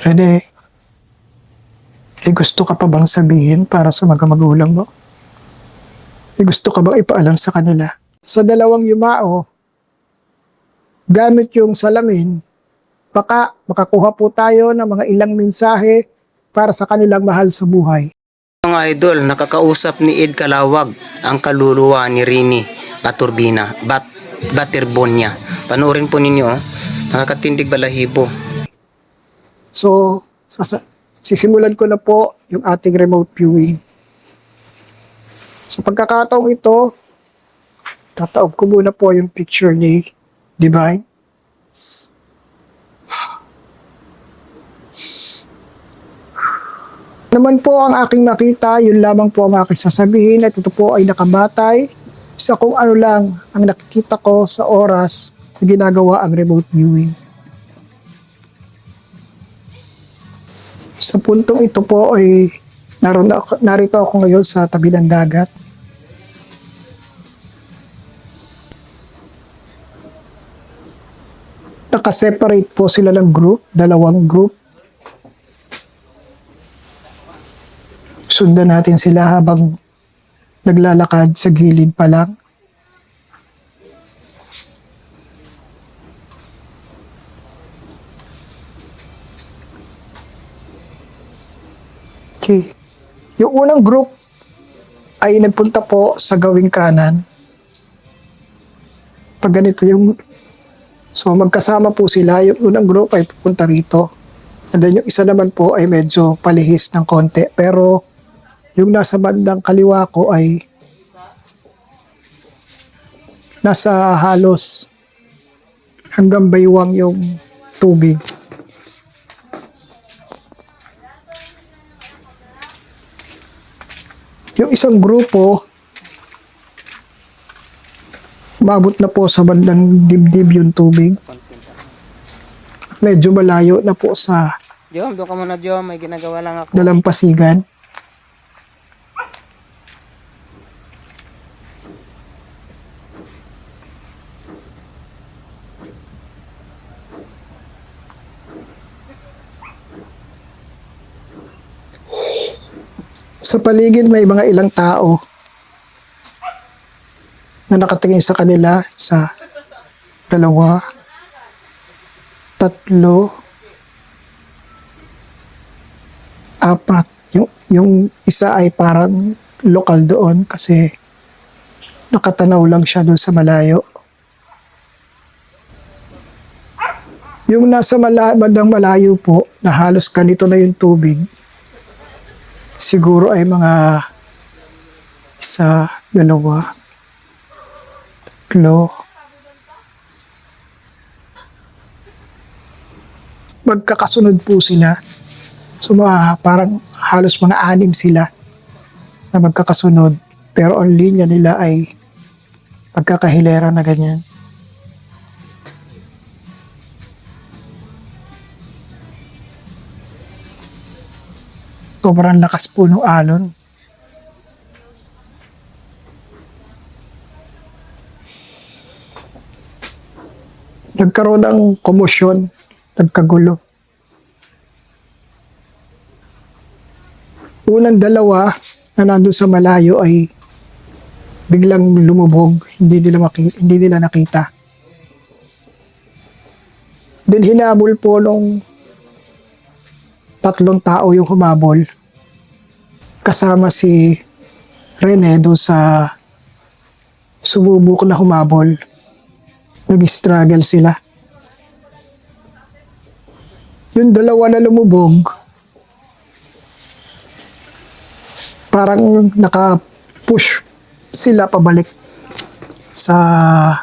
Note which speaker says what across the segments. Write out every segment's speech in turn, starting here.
Speaker 1: Rene, gusto ka pa bang sabihin para sa mga magulang mo? Gusto ka bang ipaalam sa kanila? Sa dalawang yumao, gamit yung salamin, baka makakuha po tayo ng mga ilang mensahe para sa kanilang mahal sa buhay.
Speaker 2: Mga idol, nakakausap ni Ed Calawag ang kaluluwa ni Rini Baturbina, Baterbonia. Panoorin po ninyo, nakakatindig balahibo.
Speaker 1: So, sisimulan ko na po yung ating remote viewing. Sa pagkakataong ito, tataob ko muna po yung picture ni Divine. Naman po ang aking nakita, yun lamang po ang aking sasabihin at ito po ay nakabatay sa kung ano lang ang nakikita ko sa oras na ginagawa ang remote viewing. Sa puntong ito po ay narito ako ngayon sa tabi ng dagat. Nakaseparate po sila ng group, dalawang group. Sundan natin sila habang naglalakad sa gilid pa lang. Okay. Yung unang group ay nagpunta po sa gawing kanan. Pag ganito yung... So magkasama po sila. Yung unang group ay pupunta rito. And then yung isa naman po ay medyo palihis ng konti. Pero yung nasa bandang kaliwa ko ay nasa halos hanggang baywang yung tubig. Yung isang grupo, umabot na po sa bandang dibdib yung tubig. Medyo malayo na po sa
Speaker 2: Jom, doon ka muna Jom, may ginagawa lang ako.
Speaker 1: dalampasigan. Sa paligid may mga ilang tao na nakatingin sa kanila, sa dalawa, tatlo, apat. Yung isa ay parang lokal doon kasi nakatanaw lang siya doon sa malayo. Yung nasa bandang malayo po, na halos ganito na yung tubig, siguro ay mga isa, dalawa, tatlo. Magkakasunod po sila. So parang halos mga 6 sila na magkakasunod. Pero ang linya nila ay magkakahilera na ganyan. Sobrang lakas po ng alon. Nagkaroon ng komosyon, nagkagulo. Unang dalawa na nandun sa malayo ay biglang lumubog, hindi nila nakita. Then hinabol po nung 3 tao yung humabol. Kasama si Rene doon sa sumubok na humabol. Nag-struggle sila. Yung dalawa na lumubog, parang naka-push sila pabalik sa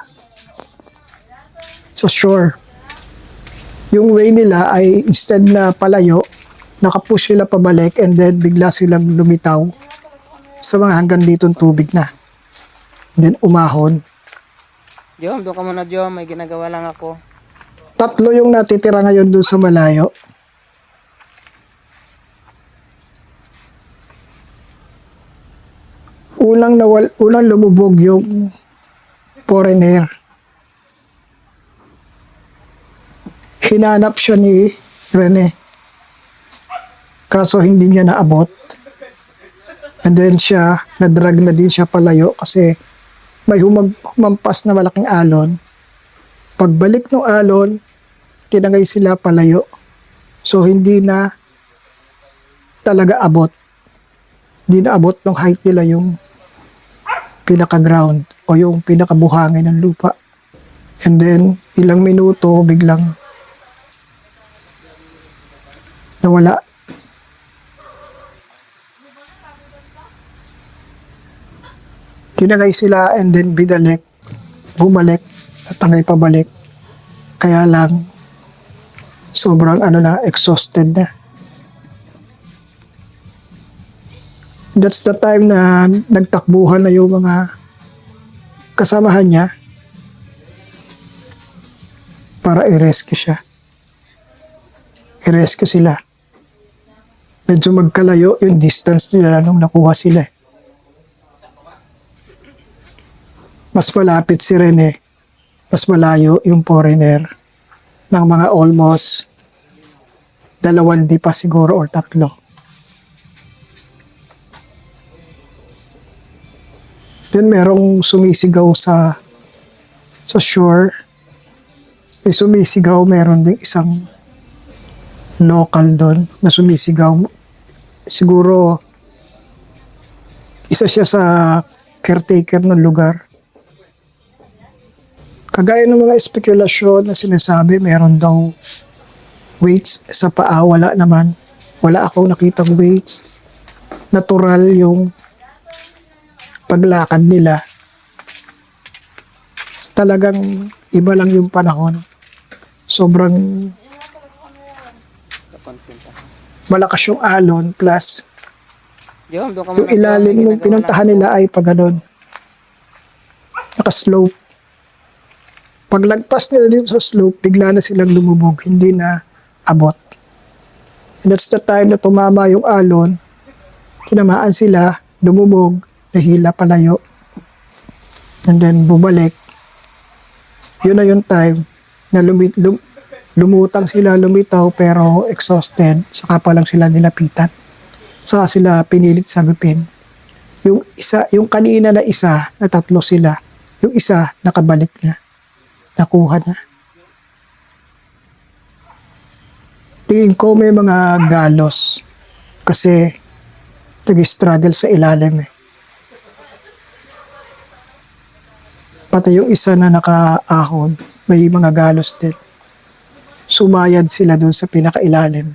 Speaker 1: shore. Yung way nila ay instead na palayo, naka-push sila pabalik and then bigla silang lumitaw sa mga hanggang ditong tubig na. Then umahon.
Speaker 2: Jom, doon ka muna Jom, may ginagawa lang ako.
Speaker 1: 3 yung natitira ngayon doon sa malayo. Unang lumubog yung foreigner. Hinanap siya ni Rene. Kaso hindi niya naabot. And then siya, nadrag na din siya palayo kasi may humampas na malaking alon. Pagbalik ng alon, tinagay sila palayo. So hindi na talaga abot. Hindi na abot ng height nila yung pinaka-ground o yung pinakabuhangin ng lupa. And then, ilang minuto, biglang nawala. Tinagay sila and then bumalik, natangay pabalik. Kaya lang, sobrang exhausted na. That's the time na nagtakbuhan na yung mga kasamahan niya para i-rescue siya. I-rescue sila. Medyo magkalayo yung distance nila nung nakuha sila. Mas malapit si Rene, mas malayo yung foreigner ng mga almost 2 di pa siguro or 3. Then merong sumisigaw sa shore. Sumisigaw, meron ding isang local doon na sumisigaw. Siguro isa siya sa caretaker ng lugar. Kagaya ng mga espekulasyon na sinasabi, meron daw weights sa paa. Wala naman. Wala akong nakitang weights. Natural yung paglakad nila. Talagang iba lang yung panahon. Sobrang malakas yung alon plus yung ilalim ng pinuntahan nila ay pag ganun. Naka-slope. Paglagpas nila dito sa slope, bigla na silang lumubog. Hindi na abot. And that's the time na tumama yung alon. Tinamaan sila, lumubog, nahila palayo. And then bumalik. Yun na yung time na lumutang sila, lumitaw pero exhausted. Saka pa lang sila nilapitan. Saka sila pinilit sagupin. Yung kanina na isa, na 3 sila. Yung isa, nakabalik na. Nakuha na. Tingin ko may mga galos. Kasi nag-struggle sa ilalim eh. Pati yung isa na nakaahon, may mga galos din. Sumayad sila dun sa pinakailalim.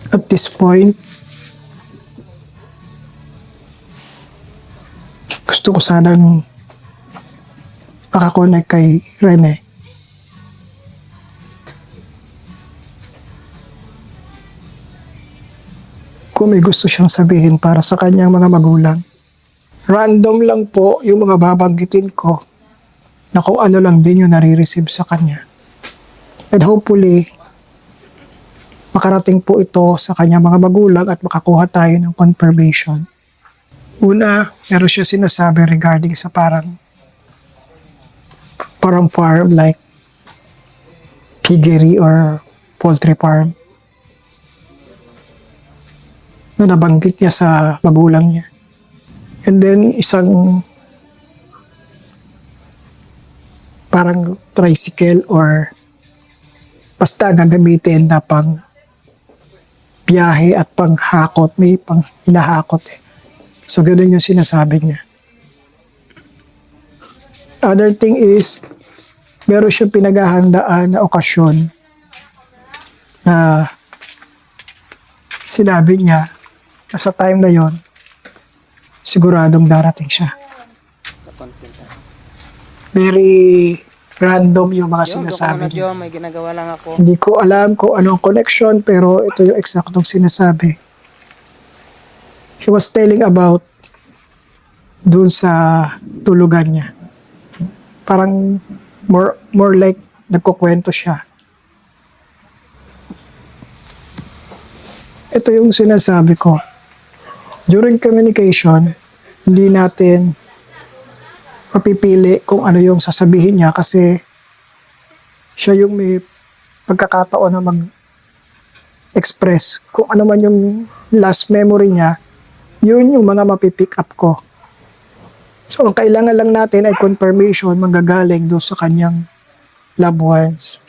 Speaker 1: At this point, gusto ko sanang makakonect kay Rene. Kung may gusto siyang sabihin para sa kanyang mga magulang. Random lang po yung mga babanggitin ko na kung ano lang din yung nare-receive sa kanya. And hopefully, makarating po ito sa kanyang mga magulang at makakuha tayo ng confirmation. Una, meron siya sinasabi regarding sa parang farm like piggery or poultry farm na nabanggit niya sa magulang niya. And then, isang parang tricycle or basta gagamitin na pang biyahe at pang hakot. May pang hinahakot eh. So, ganun yung sinasabi niya. Other thing is, meron siyang pinaghahandaan na okasyon na sinabi niya na sa time na yon siguradong darating siya. Very random yung mga sinasabi niya.
Speaker 2: May ginagawa lang ako.
Speaker 1: Hindi ko alam kung anong connection pero ito yung eksaktong sinasabi. He was telling about dun sa tulugan niya. Parang more like nagkukwento siya. Ito yung sinasabi ko. During communication, hindi natin mapipili kung ano yung sasabihin niya kasi siya yung may pagkakataon na express kung ano man yung last memory niya, yun yung mga mapipick up ko. So, ang kailangan lang natin ay confirmation manggagaling doon sa kanyang loved ones.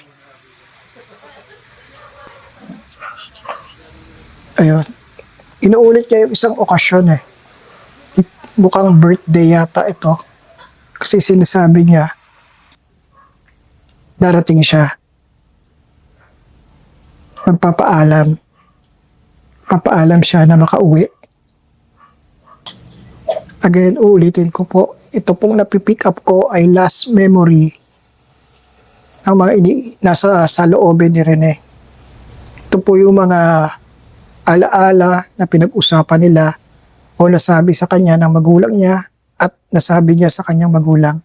Speaker 1: Ayun. Inuulit niya yung isang okasyon eh. Mukhang birthday yata ito. Kasi sinasabi niya, darating siya. Magpapaalam. Papaalam siya na makauwi. Again, uulitin ko po, ito pong napipick up ko ay last memory ng mga nasa sa loobin ni Rene. Ito po yung mga alaala na pinag-usapan nila o nasabi sa kanya ng magulang niya at nasabi niya sa kanyang magulang.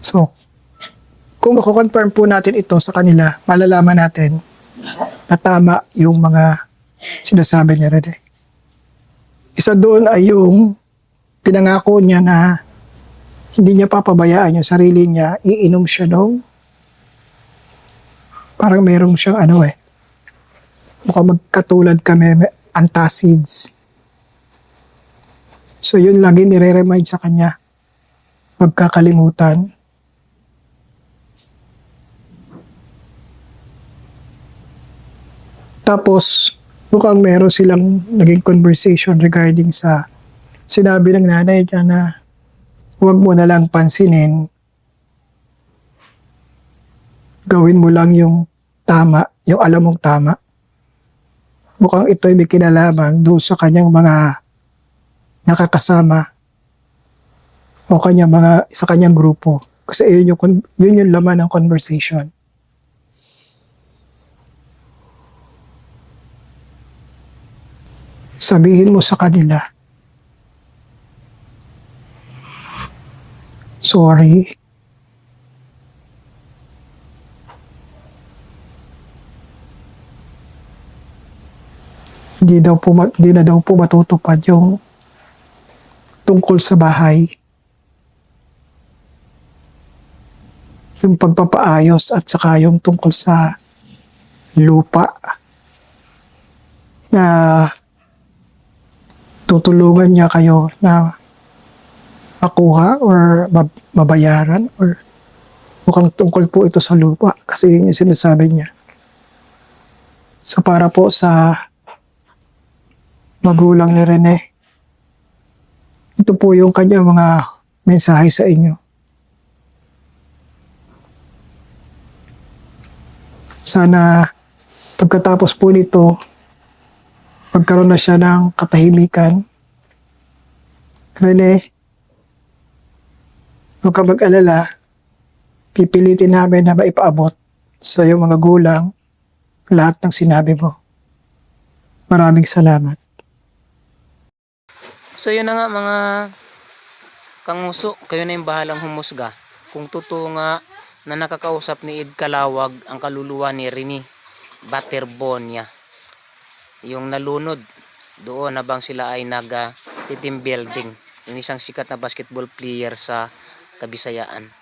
Speaker 1: So, kung mako-confirm po natin ito sa kanila, malalaman natin na tama yung mga sinasabi niya Rene. Isa doon ay yung pinangako niya na hindi niya papabayaan yung sarili niya, iinom siya nung parang merong siyang mukhang magkatulad kami, antacids. So yun lagi nire-remind sa kanya, magkakalimutan. Tapos, mukhang meron silang naging conversation regarding sa sinabi ng nanay niya na huwag mo na lang pansinin. Gawin mo lang yung tama, yung alam mong tama. Mukhang ito'y may kinalaman doon sa kanyang mga nakakasama o sa kanyang grupo. Kasi yun yung laman ng conversation. Sabihin mo sa kanila, sorry. Hindi na daw po matutupad yung tungkol sa bahay. Yung pagpapaayos at saka yung tungkol sa lupa na tutulungan niya kayo na makuha or mabayaran or mukhang tungkol po ito sa lupa kasi yun yung sinasabi niya. So para po sa magulang ni Rene, ito po yung kanyang mga mensahe sa inyo. Sana pagkatapos po nito, magkaroon na siya ng katahimikan. Rene, huwag ka mag-alala. Pipilitin namin na maipaabot sa iyong mga gulang lahat ng sinabi mo. Maraming salamat.
Speaker 2: So yun na nga mga kanguso, kayo na yung bahalang humusga. Kung totoo nga na nakakausap ni Ed Calawag ang kaluluwa ni Rene Baterbonia. Yung nalunod doon habang sila ay team building. Yung isang sikat na basketball player sa Kabisayaan.